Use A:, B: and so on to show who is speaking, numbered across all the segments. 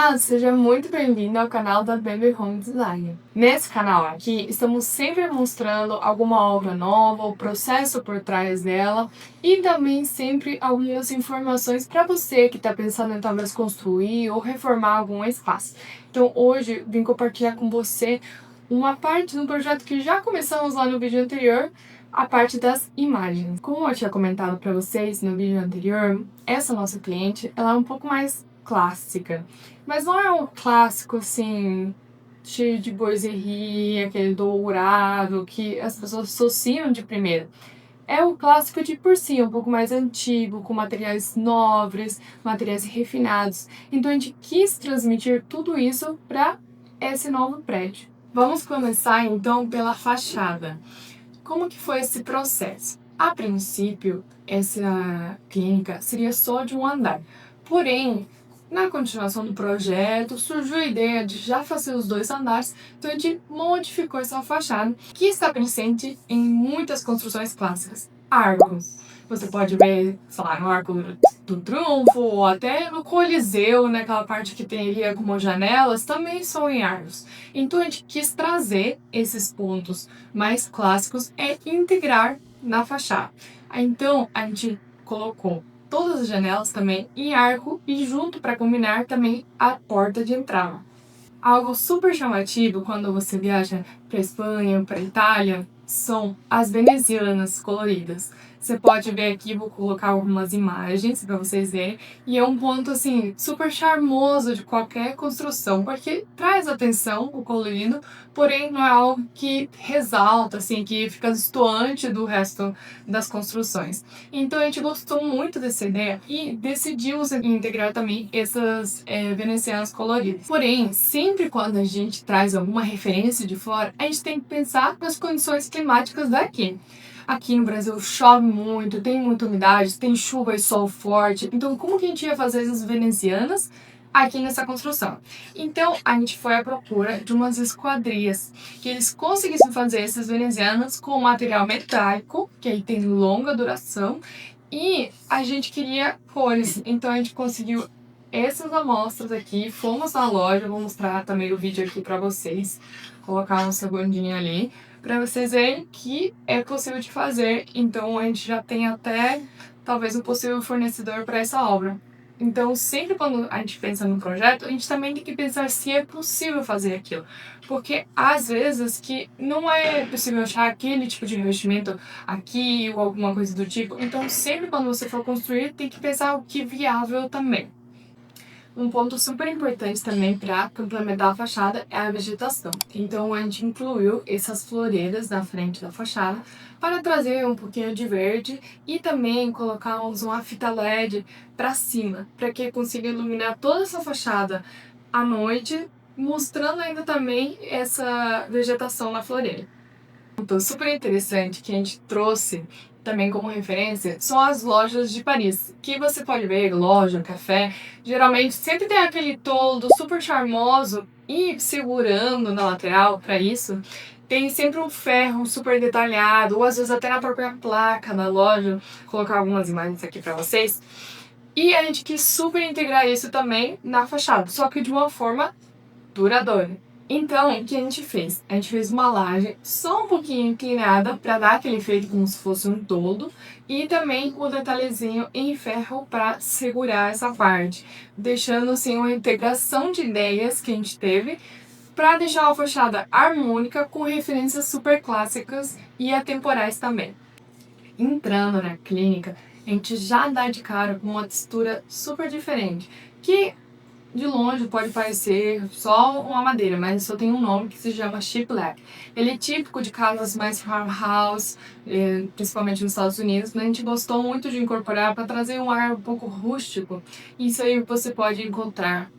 A: Olá, seja muito bem-vindo ao canal da Baby Home Design. Nesse canal aqui, estamos sempre mostrando alguma obra nova, o processo por trás dela e também sempre algumas informações para você que está pensando em talvez construir ou reformar algum espaço. Então hoje vim compartilhar com você uma parte do projeto que já começamos lá no vídeo anterior, a parte das imagens. Como eu tinha comentado para vocês no vídeo anterior, essa nossa cliente ela é um pouco mais clássica, mas não é um clássico assim cheio de boiserie, aquele dourado que as pessoas associam de primeira. É o clássico de por si, um pouco mais antigo, com materiais nobres, materiais refinados. Então a gente quis transmitir tudo isso para esse novo prédio. Vamos começar então pela fachada. Como que foi esse processo? A princípio, essa clínica seria só de um andar. Porém, na continuação do projeto, surgiu a ideia de já fazer os 2 andares, então a gente modificou essa fachada, que está presente em muitas construções clássicas. Arcos. Você pode ver, sei lá, no Arco do Triunfo, ou até no Coliseu, naquela parte que teria como janelas, também são em arcos. Então a gente quis trazer esses pontos mais clássicos e integrar na fachada. Então a gente colocou todas as janelas também em arco e junto para combinar também a porta de entrada. Algo super chamativo quando você viaja para Espanha, para Itália, são as venezianas coloridas. Você pode ver aqui, vou colocar algumas imagens para vocês verem, e é um ponto assim super charmoso de qualquer construção, porque traz atenção o colorido, porém não é algo que resalta, assim, que fica destoante do resto das construções. Então a gente gostou muito dessa ideia e decidimos integrar também essas venezianas coloridas. Porém, sempre quando a gente traz alguma referência de fora, a gente tem que pensar nas condições climáticas daqui. Aqui no Brasil chove muito, tem muita umidade, tem chuva e sol forte. Então, como que a gente ia fazer essas venezianas aqui nessa construção? Então, a gente foi à procura de umas esquadrias que eles conseguissem fazer essas venezianas com material metálico, que aí tem longa duração, e a gente queria cores. Então, a gente conseguiu essas amostras aqui, fomos na loja, vou mostrar também o vídeo aqui para vocês, colocar um segundinho ali, para vocês verem que é possível de fazer. Então a gente já tem até talvez um possível fornecedor para essa obra. Então sempre quando a gente pensa no projeto, a gente também tem que pensar se é possível fazer aquilo. Porque às vezes que não é possível achar aquele tipo de revestimento aqui ou alguma coisa do tipo. Então sempre quando você for construir, tem que pensar o que é viável também. Um ponto super importante também para complementar a fachada é a vegetação. Então a gente incluiu essas floreiras na frente da fachada para trazer um pouquinho de verde e também colocamos uma fita LED para cima, para que consiga iluminar toda essa fachada à noite, mostrando ainda também essa vegetação na floreira. Então, super interessante que a gente trouxe também como referência são as lojas de Paris, que você pode ver, loja, café, geralmente sempre tem aquele toldo super charmoso e segurando na lateral para isso, tem sempre um ferro super detalhado, ou às vezes até na própria placa da loja, vou colocar algumas imagens aqui para vocês. E a gente quis super integrar isso também na fachada, só que de uma forma duradoura. Então, o que a gente fez? A gente fez uma laje só um pouquinho inclinada para dar aquele efeito como se fosse um toldo e também o detalhezinho em ferro para segurar essa parte, deixando assim uma integração de ideias que a gente teve para deixar a fachada harmônica com referências super clássicas e atemporais também. Entrando na clínica, a gente já dá de cara com uma textura super diferente, que de longe pode parecer só uma madeira, mas só tem um nome que se chama shiplap. Ele é típico de casas mais farmhouse, principalmente nos Estados Unidos, mas a gente gostou muito de incorporar para trazer um ar um pouco rústico. Isso aí você pode encontrar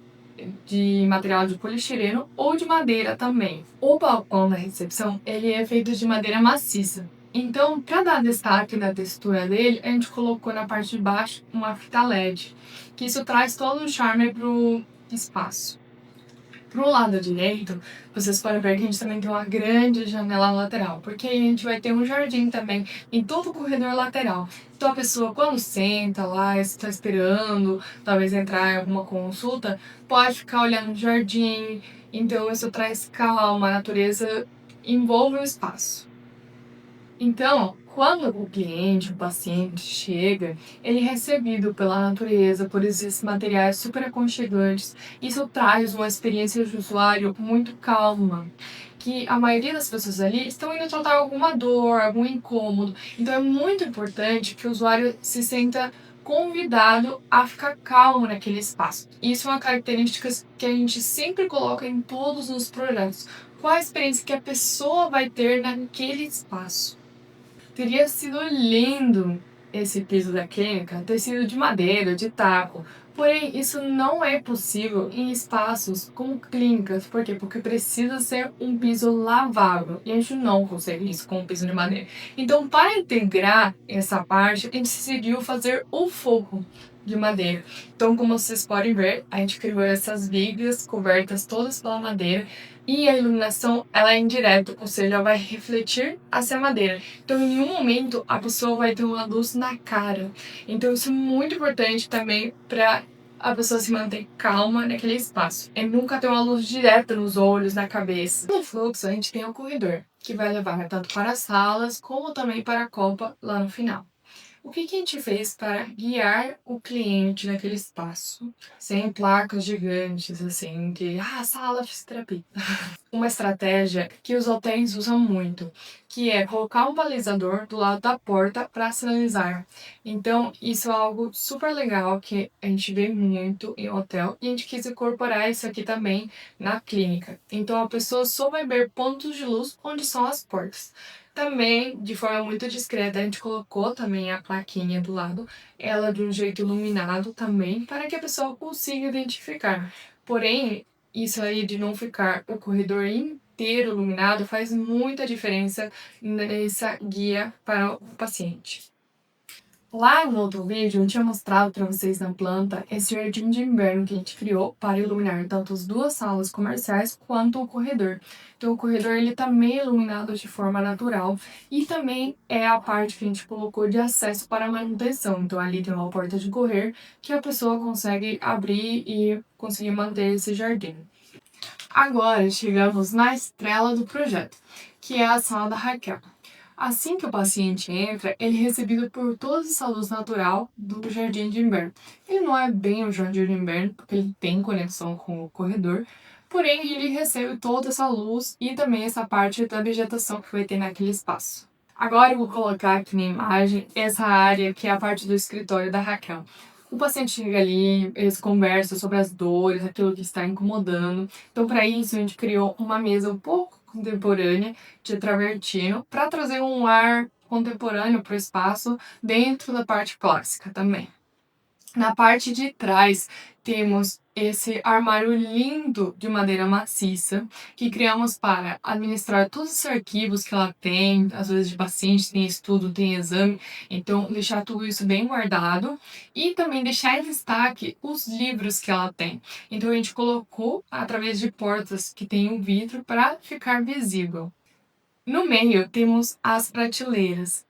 A: de material de poliestireno ou de madeira também. O balcão da recepção ele é feito de madeira maciça. Então, para dar destaque na textura dele, a gente colocou na parte de baixo uma fita LED, que isso traz todo o charme para o espaço. Pro lado direito, vocês podem ver que a gente também tem uma grande janela lateral, porque aí a gente vai ter um jardim também em todo o corredor lateral. Então a pessoa, quando senta lá, está esperando, talvez entrar em alguma consulta, pode ficar olhando o jardim. Então isso traz calma, a natureza envolve o espaço. Então, quando o cliente, o paciente chega, ele é recebido pela natureza, por esses materiais super aconchegantes. Isso traz uma experiência de usuário muito calma, que a maioria das pessoas ali estão indo tratar alguma dor, algum incômodo. Então é muito importante que o usuário se sinta convidado a ficar calmo naquele espaço. Isso é uma característica que a gente sempre coloca em todos os projetos. Qual a experiência que a pessoa vai ter naquele espaço? Teria sido lindo esse piso da clínica ter sido de madeira, de taco. Porém, isso não é possível em espaços como clínicas. Por quê? Porque precisa ser um piso lavável. E a gente não consegue isso com um piso de madeira. Então, para integrar essa parte, a gente decidiu fazer o forro de madeira. Então, como vocês podem ver, a gente criou essas vigas cobertas todas pela madeira. E a iluminação, ela é indireta, ou seja, vai refletir hacia a madeira. Então, em nenhum momento a pessoa vai ter uma luz na cara. Então, isso é muito importante também para a pessoa se manter calma naquele espaço. É nunca ter uma luz direta nos olhos, na cabeça. No fluxo, a gente tem o corredor, que vai levar tanto para as salas como também para a copa lá no final. O que a gente fez para guiar o cliente naquele espaço? Sem placas gigantes, assim, de sala de fisioterapia. Uma estratégia que os hotéis usam muito, que é colocar um balizador do lado da porta para sinalizar. Então, isso é algo super legal que a gente vê muito em hotel e a gente quis incorporar isso aqui também na clínica. Então, a pessoa só vai ver pontos de luz onde são as portas. Também, de forma muito discreta, a gente colocou também a plaquinha do lado, ela de um jeito iluminado também, para que a pessoa consiga identificar. Porém, isso aí de não ficar o corredor inteiro iluminado faz muita diferença nessa guia para o paciente. Lá no outro vídeo, eu tinha mostrado para vocês na planta esse jardim de inverno que a gente criou para iluminar tanto as duas salas comerciais quanto o corredor. Então, o corredor ele tá meio iluminado de forma natural e também é a parte que a gente colocou de acesso para a manutenção. Então, ali tem uma porta de correr que a pessoa consegue abrir e conseguir manter esse jardim. Agora chegamos na estrela do projeto, que é a sala da Raquel. Assim que o paciente entra, ele é recebido por toda essa luz natural do jardim de inverno. Ele não é bem o jardim de inverno, porque ele tem conexão com o corredor, porém ele recebe toda essa luz e também essa parte da vegetação que vai ter naquele espaço. Agora eu vou colocar aqui na imagem essa área que é a parte do escritório da Raquel. O paciente chega ali, eles conversam sobre as dores, aquilo que está incomodando. Então, para isso, a gente criou uma mesa um pouco contemporânea de travertino para trazer um ar contemporâneo para o espaço dentro da parte clássica também. Na parte de trás, temos esse armário lindo de madeira maciça que criamos para administrar todos os arquivos que ela tem, às vezes de paciente, tem estudo, tem exame, então deixar tudo isso bem guardado e também deixar em destaque os livros que ela tem. Então a gente colocou através de portas que tem um vidro para ficar visível. No meio temos as prateleiras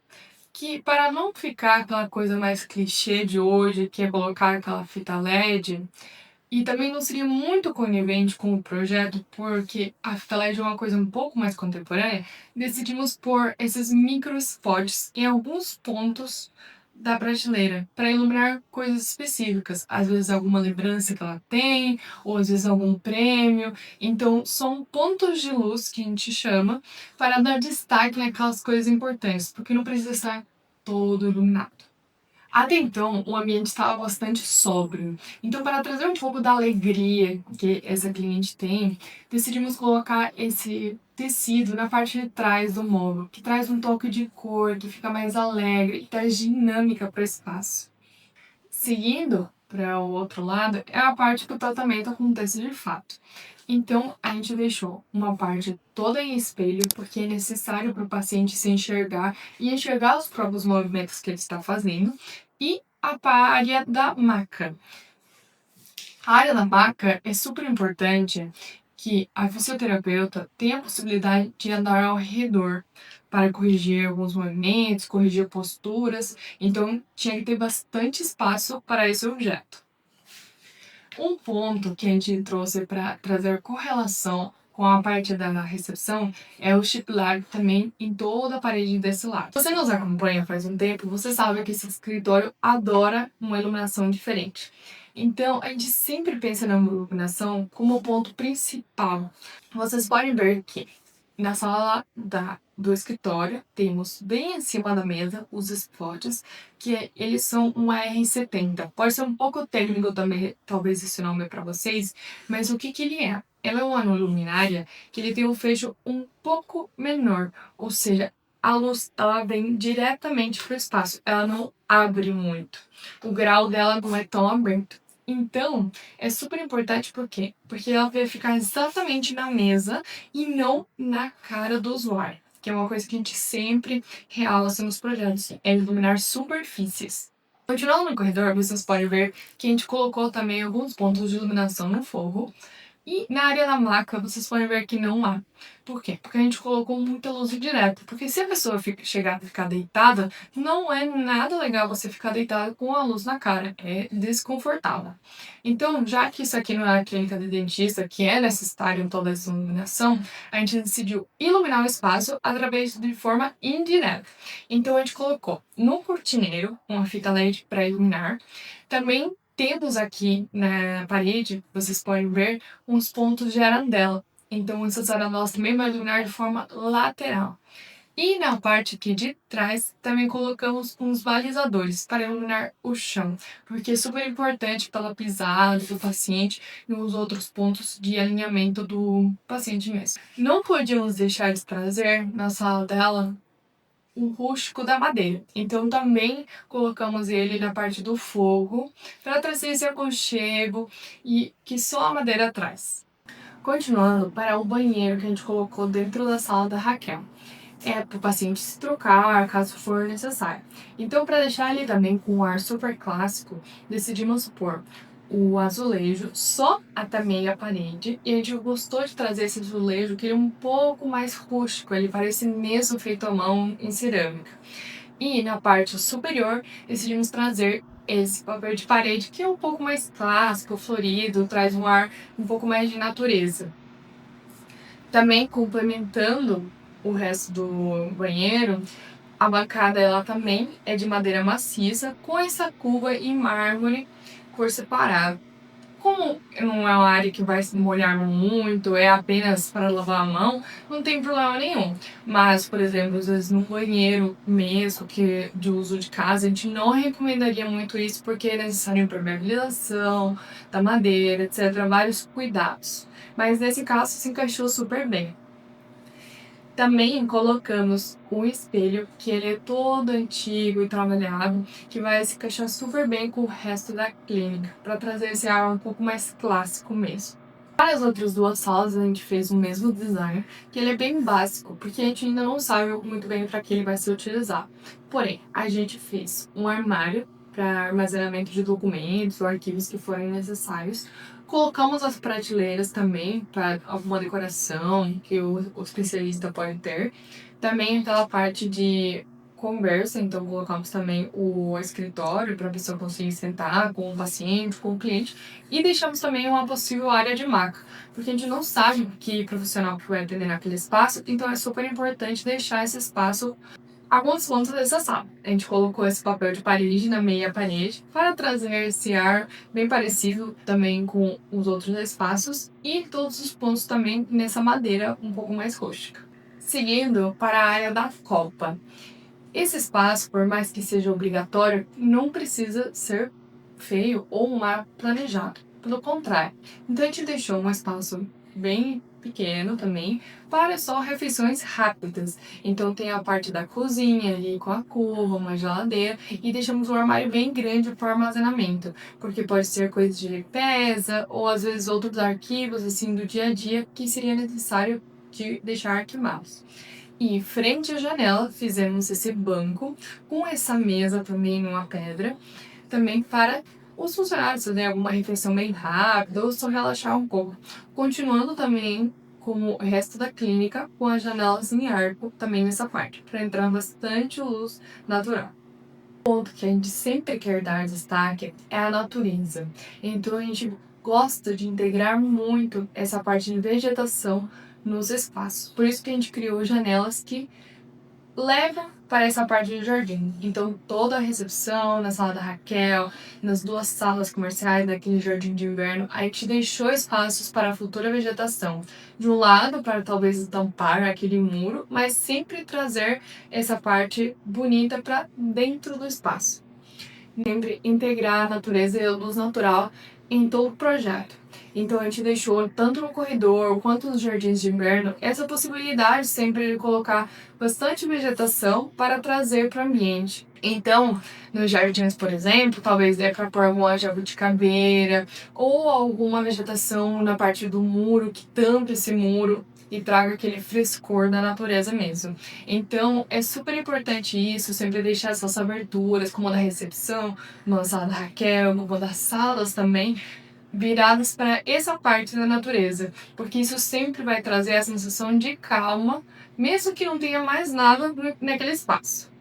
A: que para não ficar aquela coisa mais clichê de hoje, que é colocar aquela fita LED, e também não seria muito conivente com o projeto, porque a fita LED é uma coisa um pouco mais contemporânea, decidimos pôr esses micro spots em alguns pontos da prateleira para iluminar coisas específicas, às vezes alguma lembrança que ela tem, ou às vezes algum prêmio. Então, são pontos de luz que a gente chama para dar destaque naquelas coisas importantes, porque não precisa estar todo iluminado. Até então, o ambiente estava bastante sóbrio. Então, para trazer um pouco da alegria que essa cliente tem, decidimos colocar esse tecido na parte de trás do móvel, que traz um toque de cor, que fica mais alegre e traz dinâmica para o espaço. Seguindo para o outro lado, é a parte que o tratamento acontece de fato. Então, a gente deixou uma parte toda em espelho, porque é necessário para o paciente se enxergar e enxergar os próprios movimentos que ele está fazendo, e a área da maca. A área da maca é super importante que a fisioterapeuta tem a possibilidade de andar ao redor para corrigir alguns movimentos, corrigir posturas, então tinha que ter bastante espaço para esse objeto. Um ponto que a gente trouxe para trazer correlação com a parte da recepção é o chip lag também em toda a parede desse lado. Se você nos acompanha faz um tempo, você sabe que esse escritório adora uma iluminação diferente. Então, a gente sempre pensa na iluminação como ponto principal. Vocês podem ver que na sala do escritório, temos bem em cima da mesa os spots, que eles são um AR70. Pode ser um pouco técnico também, talvez esse nome é para vocês, mas o que que ele é? Ela é uma luminária que ele tem um fecho um pouco menor, ou seja, a luz ela vem diretamente para o espaço, ela não abre muito. O grau dela não é tão aberto. Então, é super importante por quê? Porque ela vai ficar exatamente na mesa e não na cara do usuário, que é uma coisa que a gente sempre realça nos projetos, é iluminar superfícies. Continuando no corredor, vocês podem ver que a gente colocou também alguns pontos de iluminação no forro, e na área da maca, vocês podem ver que não há. Por quê? Porque a gente colocou muita luz direta. Porque se a pessoa chegar a ficar deitada, não é nada legal você ficar deitado com a luz na cara. É desconfortável. Então, já que isso aqui não é a clínica de dentista, que é necessário toda essa iluminação, a gente decidiu iluminar o espaço através de forma indireta. Então, a gente colocou no cortineiro uma fita LED para iluminar. Também temos aqui na parede, vocês podem ver, uns pontos de arandela. Então, essas arandelas também vão iluminar de forma lateral. E na parte aqui de trás, também colocamos uns balizadores para iluminar o chão, porque é super importante pela pisada do paciente e os outros pontos de alinhamento do paciente mesmo. Não podíamos deixar de trazer na sala dela o rústico da madeira. Então também colocamos ele na parte do fogo para trazer esse aconchego e que só a madeira traz. Continuando para o banheiro que a gente colocou dentro da sala da Raquel. É para o paciente se trocar caso for necessário. Então, para deixar ele também com um ar super clássico, decidimos pôr o azulejo só até meia parede, e a gente gostou de trazer esse azulejo que ele é um pouco mais rústico, ele parece mesmo feito à mão em cerâmica. E na parte superior decidimos trazer esse papel de parede que é um pouco mais clássico, florido, traz um ar um pouco mais de natureza. Também complementando o resto do banheiro, a bancada ela também é de madeira maciça, com essa cuba em mármore por separado. Como não é uma área que vai se molhar muito, é apenas para lavar a mão, não tem problema nenhum. Mas, por exemplo, às vezes no banheiro mesmo, que de uso de casa, a gente não recomendaria muito isso porque é necessário impermeabilização da madeira, etc. Vários cuidados. Mas nesse caso se encaixou super bem. Também colocamos um espelho, que ele é todo antigo e trabalhado, que vai se encaixar super bem com o resto da clínica, para trazer esse ar um pouco mais clássico mesmo. Para as outras duas salas, a gente fez o mesmo design, que ele é bem básico, porque a gente ainda não sabe muito bem para que ele vai ser utilizado. Porém, a gente fez um armário para armazenamento de documentos ou arquivos que forem necessários. Colocamos as prateleiras também para alguma decoração que o especialista pode ter. Também aquela parte de conversa, então colocamos também o escritório para a pessoa conseguir sentar com o paciente, com o cliente. E deixamos também uma possível área de maca, porque a gente não sabe que profissional que vai atender naquele espaço, então é super importante deixar esse espaço. Alguns pontos dessa sala. A gente colocou esse papel de parede na meia parede para trazer esse ar bem parecido também com os outros espaços e todos os pontos também nessa madeira um pouco mais rústica. Seguindo para a área da copa. Esse espaço, por mais que seja obrigatório, não precisa ser feio ou mal planejado. Pelo contrário. Então a gente deixou um espaço bem pequeno também para só refeições rápidas. Então tem a parte da cozinha ali com a cuba, uma geladeira e deixamos um armário bem grande para armazenamento, porque pode ser coisa de limpeza ou às vezes outros arquivos assim do dia a dia que seria necessário de deixar arquivados. E frente à janela fizemos esse banco com essa mesa também numa pedra, também para os funcionários fazerem alguma refeição bem rápida ou só relaxar um pouco. Continuando também com o resto da clínica, com as janelas em arco também nessa parte, para entrar bastante luz natural. O ponto que a gente sempre quer dar destaque é a natureza. Então a gente gosta de integrar muito essa parte de vegetação nos espaços. Por isso que a gente criou janelas que levam para essa parte do jardim. Então toda a recepção, na sala da Raquel, nas duas salas comerciais daquele jardim de inverno, a gente deixou espaços para a futura vegetação. De um lado, para talvez tampar aquele muro, mas sempre trazer essa parte bonita para dentro do espaço. Sempre integrar a natureza e a luz natural em todo o projeto. Então a gente deixou, tanto no corredor quanto nos jardins de inverno, essa possibilidade sempre de colocar bastante vegetação para trazer para o ambiente. Então, nos jardins, por exemplo, talvez dê para pôr alguma jabuticabeira ou alguma vegetação na parte do muro que tampe esse muro e traga aquele frescor da natureza mesmo. Então, é super importante isso, sempre deixar essas aberturas, como a da recepção, na sala da Raquel, uma das salas também, viradas para essa parte da natureza, porque isso sempre vai trazer a sensação de calma, mesmo que não tenha mais nada naquele espaço.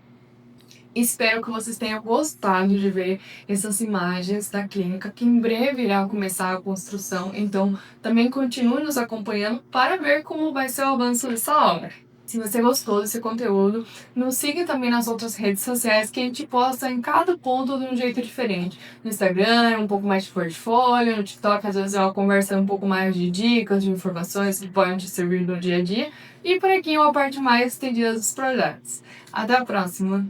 A: Espero que vocês tenham gostado de ver essas imagens da clínica, que em breve irá começar a construção, então também continue nos acompanhando para ver como vai ser o avanço dessa obra. Se você gostou desse conteúdo, nos siga também nas outras redes sociais que a gente posta em cada ponto de um jeito diferente. No Instagram é um pouco mais de portfólio, no TikTok às vezes é uma conversa um pouco mais de dicas, de informações que podem te servir no dia a dia, e por aqui é uma parte mais estendida dos projetos. Até a próxima!